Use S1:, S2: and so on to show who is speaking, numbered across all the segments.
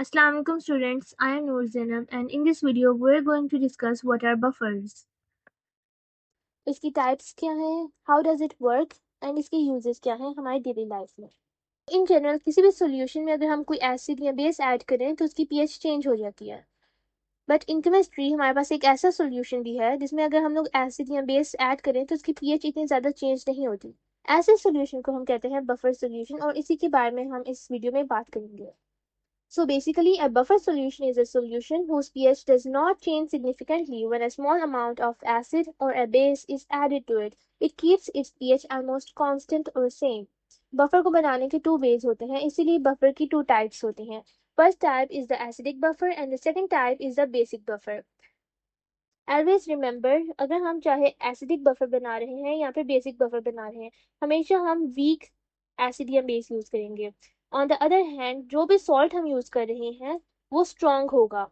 S1: Assalamu alaikum students, I am Noor Zainab and in this video we're going to discuss what are buffers. इसकी types क्या हैं, how does it work and इसके uses क्या हैं हमारी daily life में। In general किसी भी सॉल्यूशन में अगर हम कोई एसिड या बेस ऐड करें तो उसकी पीएच चेंज हो जाती है। बट इन केमिस्ट्री हमारे पास एक ऐसा सॉल्यूशन भी है जिसमें अगर हम लोग एसिड या बेस ऐड करें तो उसकी पीएच इतनी ज़्यादा चेंज नहीं होती। ऐसे सॉल्यूशन को हम कहते हैं बफर सॉल्यूशन और इसी के बारे में हम इस वीडियो में बात करेंगे। So basically, a buffer solution is a solution whose pH does not change significantly when a small amount of acid or a base is added to it. It keeps its pH almost constant or same. Buffer को बनाने के two ways होते हैं, इसीलिए buffer की two types होती हैं. First type is the acidic buffer and the second type is the basic buffer. Always remember, अगर हम चाहे acidic buffer बना रहे हैं या फिर basic buffer बना रहे हैं, हमेशा हम weak acid या base यूज करेंगे। ऑन द अदर हैंड जो भी सॉल्ट हम यूज कर रहे हैं वो स्ट्रॉन्ग होगा।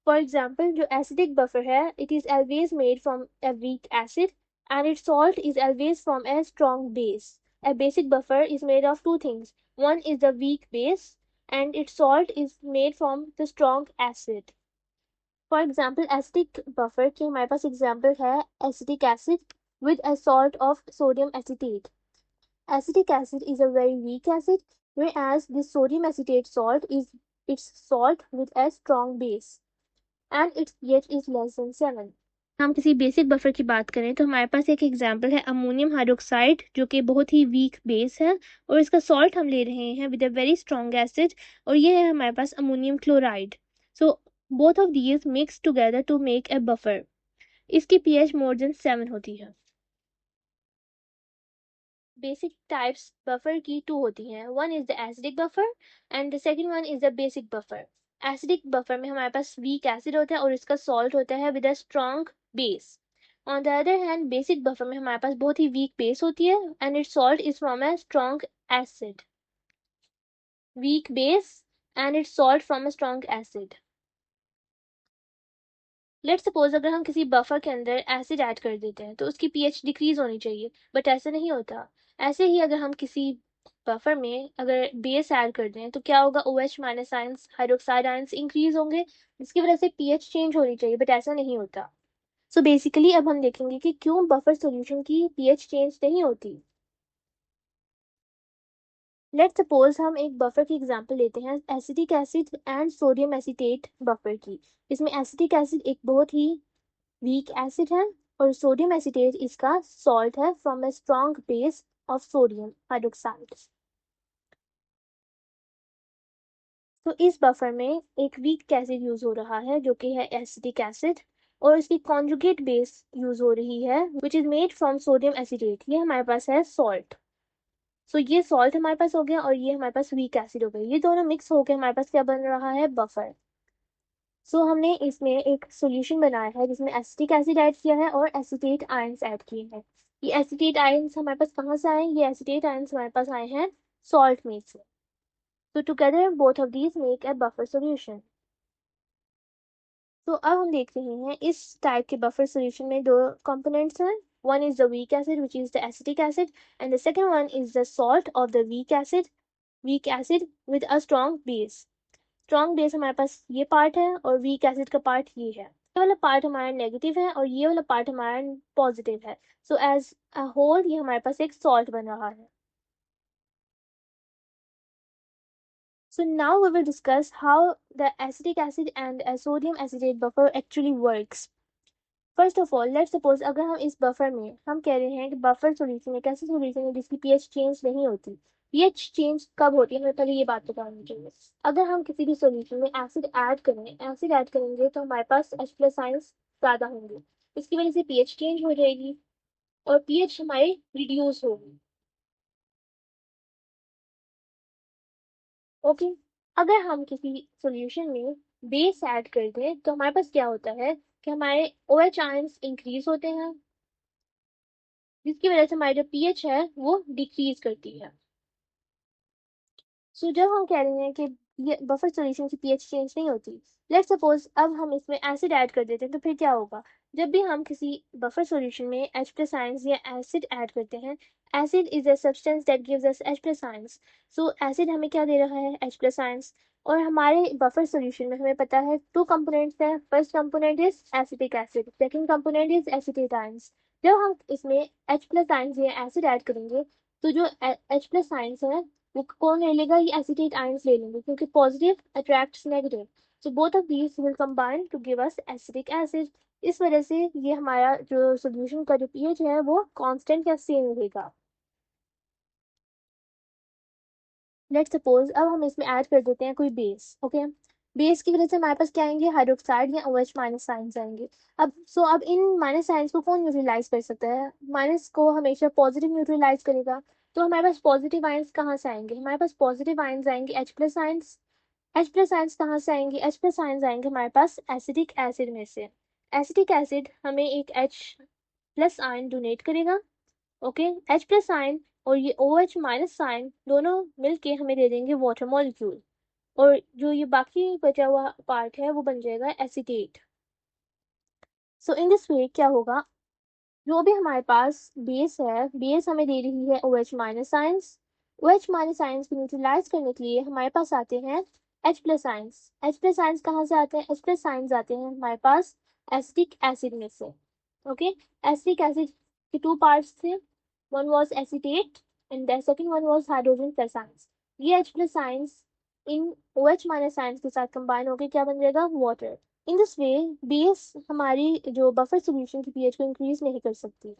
S1: फॉर एग्जाम्पल जो एसिडिक बफर है it is always made from a weak acid and it's salt is always from a strong base. A basic buffer is made of two things, one is the weak base and its salt is made from the strong acid. For example, acidic buffer की हमारे पास example है acetic acid with a salt of sodium acetate. Acetic acid is a very weak acid, whereas the sodium acetate salt is its salt with a strong base, and its pH is less than 7. हम किसी basic buffer की बात करें तो हमारे पास एक example है ammonium hydroxide जो कि बहुत ही वीक बेस है और इसका सॉल्ट हम ले रहे हैं with a very strong acid और ये है हमारे पास ammonium chloride. So both of these mix together to make a buffer. इसकी पीएच मोर देन 7 होती है। बेसिक टाइप्स बफर की टू होती हैं, one is the acidic buffer and the second one is the basic buffer. Acidic buffer में हमारे पास weak acid होता है और इसका सॉल्ट होता है with a strong base. On the other hand basic buffer में हमारे पास बहुत ही वीक बेस होती है and it's salt is from a strong acid. Weak base and it's salt from a strong acid. Let suppose अगर हम किसी buffer के अंदर एसिड ऐड कर देते हैं तो उसकी पीएच डिक्रीज होनी चाहिए, बट ऐसा नहीं होता। ऐसे ही अगर हम किसी बफर में अगर बेस ऐड कर दें तो क्या होगा, OH minus ions hydroxide ions increase होंगे जिसकी वजह से पीएच चेंज होनी चाहिए, बट ऐसा नहीं होता। सो बेसिकली अब हम देखेंगे कि क्यों बफर सॉल्यूशन की पीएच चेंज नहीं होती। लेट सपोज हम एक बफर की एग्जांपल लेते हैं acetic acid and sodium acetate buffer की। इसमें एसिटिक एसिड एक बहुत ही वीक एसिड है और सोडियम एसीटेट इसका सॉल्ट है from a strong base of sodium hydroxide. तो इस बफर में एक वीक एसिड यूज हो रहा है जो कि है एसिटिक एसिड और इसकी कॉन्जुगेट बेस यूज हो रही है which is made from sodium acetate. ये हमारे पास है सॉल्ट। सो ये सॉल्ट हमारे पास हो गया और ये हमारे पास वीक एसिड हो गया, ये दोनों मिक्स होकर हमारे पास क्या बन रहा है, बफर। हमने इसमें एक सॉल्यूशन बनाया है जिसमें एसिटिक एसिड ऐड किया है और एसीटेट आयंस ऐड किए हैं। ये एसीटेट आयंस हमारे पास कहाँ से आए, ये एसीटेट आयंस हमारे पास आए हैं सॉल्ट में से। तो together both of these make a buffer solution. तो अब हम देख रहे हैं इस टाइप के बफर सॉल्यूशन में दो कंपोनेंट्स हैं, one is the weak acid which is the acetic acid and the second one is the salt of the weak acid with a strong base। Strong base हमारे पास ये part है और weak acid का part ये है। ये वाला part हमारा नेगेटिव है और ये वाला पार्ट हमारा पॉजिटिव है। सो एज अ होल ये हमारे पास एक सॉल्ट बन रहा है। So now we will discuss how the acetic acid and a sodium acetate buffer actually works. First of all, let's suppose अगर हम इस बफर में हम कह रहे हैं कि बफर सॉल्यूशन एक ऐसा सॉल्यूशन है जिसकी पीएच चेंज नहीं होती। पीएच चेंज कब होती है, हमें पहले ये बात बतानी चाहिए। अगर हम किसी भी सॉल्यूशन में एसिड ऐड करेंगे तो हमारे पास H+ आयंस ज्यादा होंगे, इसकी वजह से पीएच चेंज हो जाएगी और पीएच हमारी रिड्यूस होगी। ओके, अगर हम किसी सॉल्यूशन में बेस ऐड कर दें तो हमारे पास क्या होता है कि हमारे OH आयंस इंक्रीज होते हैं जिसकी वजह से हमारी जो पीएच है वो डिक्रीज करती है। जब हम कह रहे हैं कि ये बफर सॉल्यूशन की पीएच चेंज नहीं होती, लेट्स सपोज अब हम इसमें एसिड ऐड कर देते हैं तो फिर क्या होगा, जब भी हम किसी बफर सॉल्यूशन में H+ आयंस या एसिड ऐड करते हैं, acid is a substance that gives us H+ ions. Acid हमें क्या दे रहा है, H+ आयंस। और हमारे बफर सॉल्यूशन में हमें पता है 2 कंपोनेंट्स हैं। First component is acetic acid, second component is acetate ions. जब हम इसमें H प्लस आयंस या एसिड ऐड करेंगे तो जो H प्लस आयंस है वो कौन ले लेगा, ये एसीटेट आयंस ले लेंगे, क्योंकि positive attracts negative. So both of these will combine to give us acetic acid. इस वजह से ये हमारा जो सॉल्यूशन का जो पीएच है वो कांस्टेंट या सेम रहेगा। लेट सपोज अब हम इसमें ऐड कर देते हैं कोई बेस। ओके, बेस की वजह से हमारे पास क्या आएंगे, हाइड्रोक्साइड या OH माइनस साइंस आएंगे। अब इन माइनस साइंस को कौन न्यूट्रलाइज कर सकता है, माइनस को हमेशा पॉजिटिव न्यूट्रलाइज करेगा। तो हमारे पास पॉजिटिव आयंस कहाँ से आएंगे, हमारे पास पॉजिटिव आयंस आएंगे H plus ions. H plus ions कहाँ से आएंगे, H प्लस आयंस आएंगे हमारे पास एसिटिक एसिड में से। एसिटिक एसिड हमें एक H प्लस आयन डोनेट करेगा। ओके, H प्लस आयन और ये OH माइनस आयन दोनों मिलके हमें दे देंगे वाटर मॉलिक्यूल, और जो ये बाकी बचा हुआ पार्ट है वो बन जाएगा एसीटेट। सो इन दिस वे क्या होगा, जो भी हमारे पास बेस है, बेस हमें दे रही है OH minus ions. OH minus ions को न्यूट्रलाइज करने के लिए हमारे पास आते हैं H plus ions. H plus ions कहाँ से आते हैं, H प्लस आयंस आते हैं हमारे पास एसिटिक एसिड में से। ओके, एसिटिक एसिड के 2 पार्ट्स थे, one was acetate and the second one was hydrogen plus ions। ये H plus ions इन OH minus ions के साथ कंबाइन होकर क्या बन जाएगा, water. In this way base हमारी जो बफर सॉल्यूशन की पीएच को इंक्रीज नहीं कर सकती।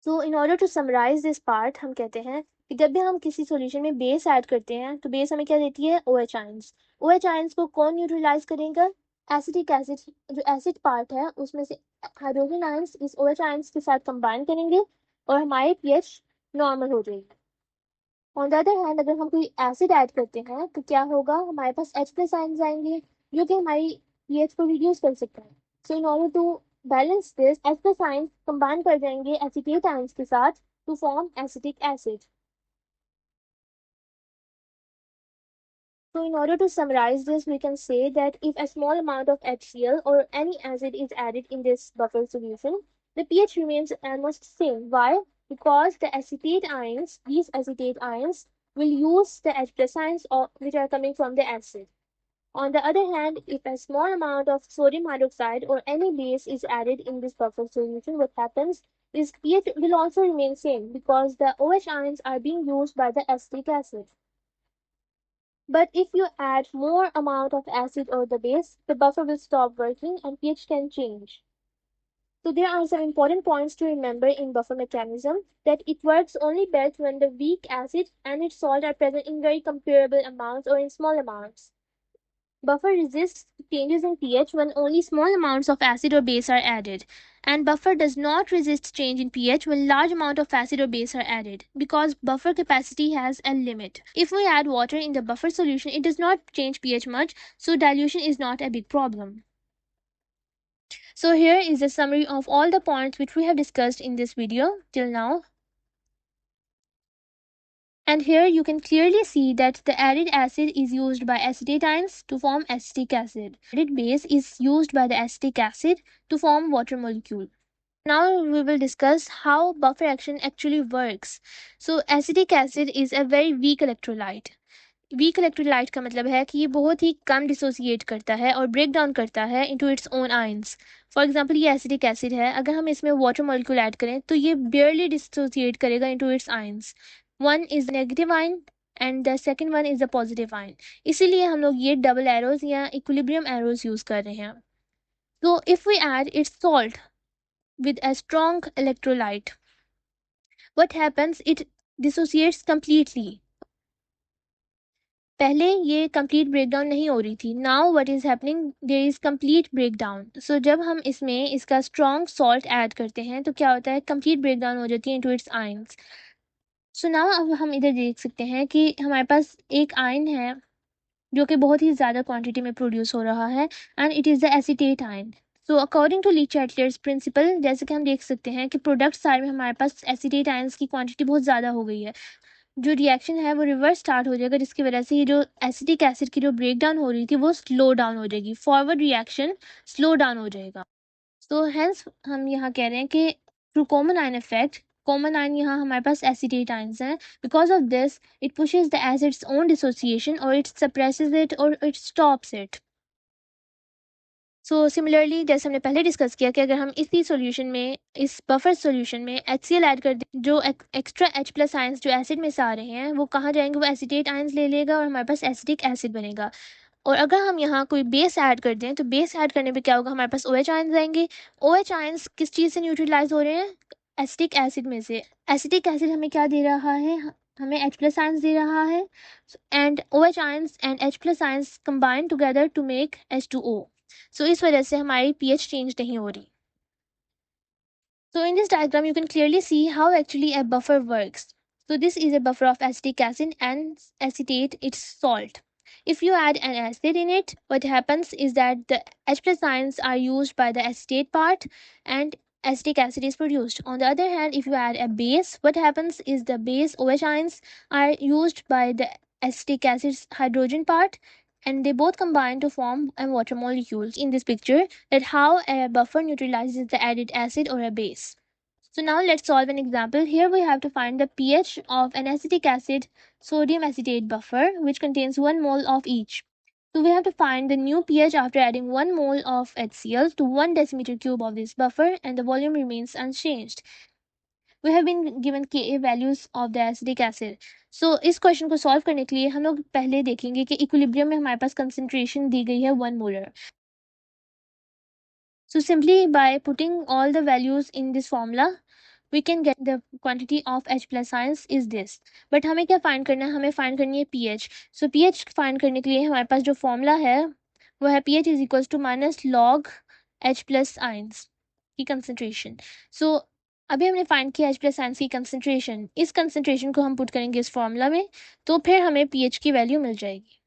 S1: So in order to summarise this part हम कहते हैं कि जब भी हम किसी सॉल्यूशन में बेस ऐड करते हैं तो बेस हमें क्या देती है, OH आयंस। OH आयंस को कौन न्यूट्रलाइज करेगा, एसिटिक एसिड। जो एसिड पार्ट है उसमें से हाइड्रोजन आयंस इस OH आयंस के साथ कंबाइन करेंगे और हमारी पीएच नॉर्मल हो जाएगी। ऑन द अदर हैंड अगर हम कोई एसिड ऐड करते हैं तो क्या होगा, हमारे पास H प्लस आयंस आएंगे जो कि हमारी पीएच को रिड्यूस कर सकते हैं। So in order to balance this, H plus ions combine कर जाएंगे एसिटेट आयंस के साथ to form acetic acid. So in order to summarize this, we can say that if a small amount of HCl or any acid is added in this buffer solution, the pH remains almost same. Why? Because the acetate ions, these acetate ions, will use the H plus ions which are coming from the acid. On the other hand, if a small amount of sodium hydroxide or any base is added in this buffer solution, what happens is pH will also remain same because the OH ions are being used by the acetic acid. But if you add more amount of acid or the base, the buffer will stop working and pH can change. So there are some important points to remember in buffer mechanism, that it works only best when the weak acid and its salt are present in very comparable amounts or in small amounts. Buffer resists changes in pH when only small amounts of acid or base are added, and buffer does not resist change in pH when large amount of acid or base are added, because buffer capacity has a limit. If we add water in the buffer solution, it does not change pH much, so dilution is not a big problem. So here is a summary of all the points which we have discussed in this video till now. And here you can clearly see that the added acid is used by acetate ions to form acetic acid. Added base is used by the acetic acid to form water molecule. Now we will discuss how buffer action actually works. So acetic acid is a very weak electrolyte. Weak electrolyte का मतलब है कि ये बहुत ही कम dissociate करता है और break down करता है into its own ions. For example ये एसिडिक एसिड है, अगर हम इसमें वाटर मॉलिक्यूल ऐड करें तो ये बेयरली डिसोसिएट करेगा into its ions. One is negative ion and the second one is the positive ion, इसीलिए हम लोग ये डबल एरोज या इक्विलिब्रियम एरोज यूज कर रहे हैं। तो if we add its salt with a strong electrolyte, what happens, it dissociates completely. पहले ये कंप्लीट ब्रेकडाउन नहीं हो रही थी, now what is happening, there is complete breakdown. So जब हम इसमें इसका स्ट्रॉन्ग सॉल्ट ऐड करते हैं तो क्या होता है, कंप्लीट ब्रेकडाउन हो जाती है into its ions. So now अब हम इधर देख सकते हैं कि हमारे पास एक आयन है जो कि बहुत ही ज़्यादा क्वांटिटी में प्रोड्यूस हो रहा है, and it is the acetate ion. So according to Le Chatelier's principle, जैसे कि हम देख सकते हैं कि प्रोडक्ट साइड में हमारे पास एसीटेट आयंस की क्वांटिटी बहुत ज़्यादा हो गई है, जो रिएक्शन है वो रिवर्स स्टार्ट हो जाएगा, जिसकी वजह से ये जो एसिटिक एसिड की जो ब्रेक डाउन हो रही थी वो स्लो डाउन हो जाएगी, फॉरवर्ड रिएक्शन स्लो डाउन हो जाएगा। सो हेंस हम यहाँ कह रहे हैं कि through common ion effect common ion यहाँ हमारे पास एसिटेट आयंस हैं. Because of this it pushes the acids own dissociation और इट सप्रेसेस इट और it stops it. So similarly जैसे हमने पहले डिस्कस किया कि अगर हम इसी सॉल्यूशन में, इस बफर सॉल्यूशन में HCl ऐड कर दें, जो एक्स्ट्रा H प्लस आयंस जो एसिड में से आ रहे हैं वो कहाँ जाएंगे, वो एसिटेट आयंस ले लेगा और हमारे पास एसिटिक एसिड बनेगा. और अगर हम यहाँ कोई बेस ऐड कर दें तो बेस ऐड करने पे क्या होगा, हमारे पास OH आयंस आएंगे. OH आयंस किस चीज़ से न्यूट्रलाइज हो रहे हैं, एसिटिक एसिड में से. एसिटिक एसिड हमें क्या दे रहा है, हमें H प्लस आयंस दे रहा है. And OH ions and H plus ions combine together to make H2O. So इस वजह से हमारी pH चेंज नहीं हो रही. So in this diagram, you can clearly see how actually a buffer works. So this is a buffer of acetic acid and acetate, its salt. If you add an acid in it, what happens is that the H plus ions are used by the acetate part and acetic acid is produced. On the other hand, if you add a base, what happens is the base OH ions are used by the acetic acid's hydrogen part and they both combine to form a water molecules. In this picture, that how a buffer neutralizes the added acid or a base. So now let's solve an example. Here we have to find the pH of an acetic acid sodium acetate buffer which contains 1 mole of each. So we have to find the new pH after adding 1 mole of HCl to 1 decimeter cube of this buffer and the volume remains unchanged. We have been given Ka values of the acetic acid. So इस question को solve करने के लिए हम लोग पहले देखेंगे कि इक्विलिब्रियम में हमारे पास कंसंट्रेशन दी गई है 1 molar. So simply by putting all the values in this formula, we can get the quantity of H plus ions is this. But हमें क्या find करना है, हमें find करनी है pH. So pH find करने के लिए हमारे पास जो formula है वो है pH is equals to minus log H plus ions की concentration. So अभी हमने फाइंड किया H प्लस आयंस की कंसंट्रेशन. इस कंसंट्रेशन को हम पुट करेंगे इस फॉर्मूला में तो फिर हमें pH की वैल्यू मिल जाएगी.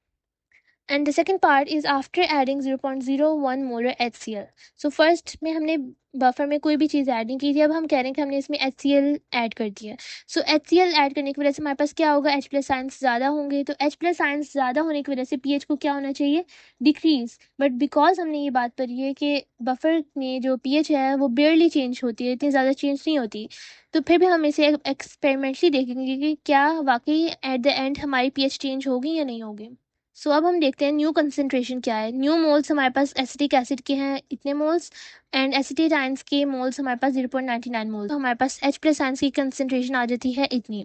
S1: And the second part is after adding 0.01 molar HCl. So first में हमने बफर में कोई भी चीज़ ऐड नहीं की थी, अब हम कह रहे हैं कि हमने इसमें HCl ऐड कर दिया. सो HCl ऐड करने की वजह से हमारे पास क्या होगा, H प्लस आयंस ज़्यादा होंगे. तो H प्लस आयंस ज़्यादा होने की वजह से pH को क्या होना चाहिए, डिक्रीज. बट बिकॉज हमने ये बात पढ़ी है कि बफर में जो pH है वो बेयरली चेंज होती है, इतनी ज़्यादा चेंज नहीं होती, तो फिर भी हम इसे एक्सपेरिमेंटली देखेंगे कि क्या वाकई एट द एंड हमारी pH चेंज होगी या नहीं होगी. सो अब हम देखते हैं न्यू कंसंट्रेशन क्या है. न्यू मोल्स हमारे पास एसिटिक एसिड के हैं इतने मोल्स एंड एसिटेट आयंस के मोल्स हमारे पास 0.99 मोल्स. तो हमारे पास H प्लस आयंस की कंसंट्रेशन आ जाती है इतनी.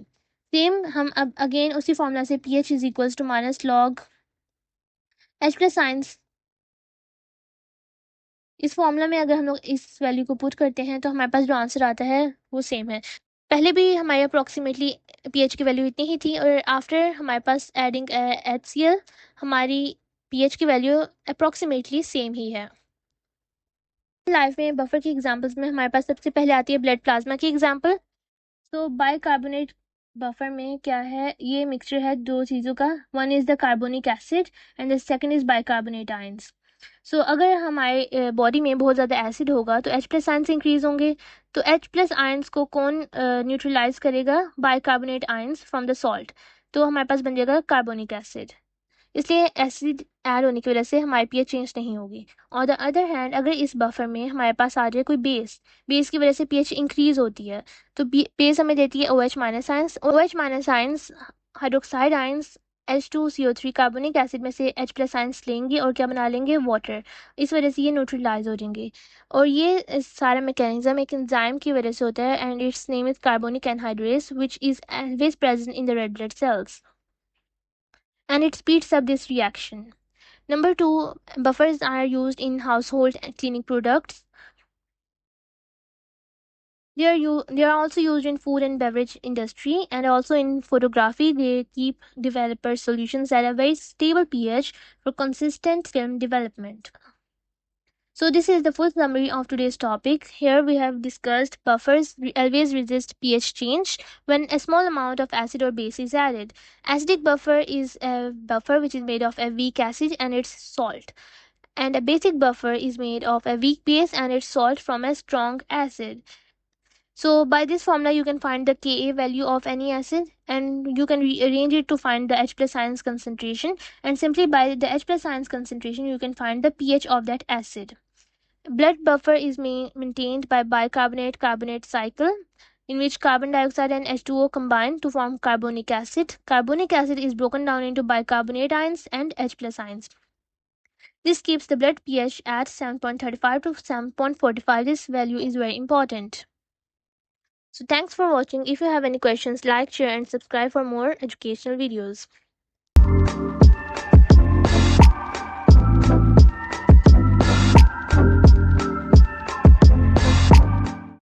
S1: सेम हम अब अगेन उसी फॉर्मूला से pH is equals to minus log H plus ions. इस फॉर्मूला में अगर हम लोग इस वैल्यू को पुट करते हैं तो हमारे पास जो आंसर आता है वो सेम है. पहले भी हमारे अप्रॉक्सीमेटली pH की वैल्यू इतनी ही थी और आफ्टर हमारे पास एडिंग HCl हमारी pH की वैल्यू अप्रॉक्सीमेटली सेम ही है. लाइफ में बफर की एग्जांपल्स में हमारे पास सबसे पहले आती है ब्लड प्लाज्मा की एग्जांपल. तो बाइकार्बोनेट बफर में क्या है, ये मिक्सचर है दो चीज़ों का. One is the carbonic acid and the second is bicarbonate ions. So अगर हमारे बॉडी में बहुत ज़्यादा एसिड होगा तो H प्लस आयंस इंक्रीज होंगे. तो H प्लस आयंस को कौन न्यूट्रलाइज करेगा, bicarbonate ions from the salt. तो हमारे पास बन जाएगा कार्बोनिक एसिड. इसलिए एसिड ऐड होने की वजह से हमारी pH चेंज नहीं होगी. ऑन द अदर हैंड अगर इस बफर में हमारे पास आ जाए कोई बेस, बेस की वजह से pH इंक्रीज होती है. तो बेस हमें देती है OH minus ions. OH minus ions hydroxide ions H2CO3 carbonic acid में से H प्लस आयंस लेंगे और क्या बना लेंगे, वाटर. इस वजह से ये न्यूट्रलाइज हो जाएंगे. और ये सारा मैकेनिज्म एक एंजाइम की वजह से होता है and it's name is carbonic anhydrase which is always present in the red blood cells and it speeds up this reaction. Number 2, buffers are used in household and cleaning products. They are also used in food and beverage industry and also in photography. They keep developer solutions at a very stable pH for consistent film development. So this is the full summary of today's topic. Here we have discussed buffers always resist pH change when a small amount of acid or base is added. Acidic buffer is a buffer which is made of a weak acid and its salt. And a basic buffer is made of a weak base and its salt from a strong acid. So by this formula you can find the Ka value of any acid and you can rearrange it to find the H plus ions concentration, and simply by the H plus ions concentration you can find the pH of that acid. Blood buffer is maintained by bicarbonate carbonate cycle. in which carbon dioxide and H2O combine to form carbonic acid. Carbonic acid is broken down into bicarbonate ions and H plus ions. This keeps the blood pH at 7.35 to 7.45. This value is very important. So thanks for watching. If you have any questions, like, share and subscribe for more educational videos.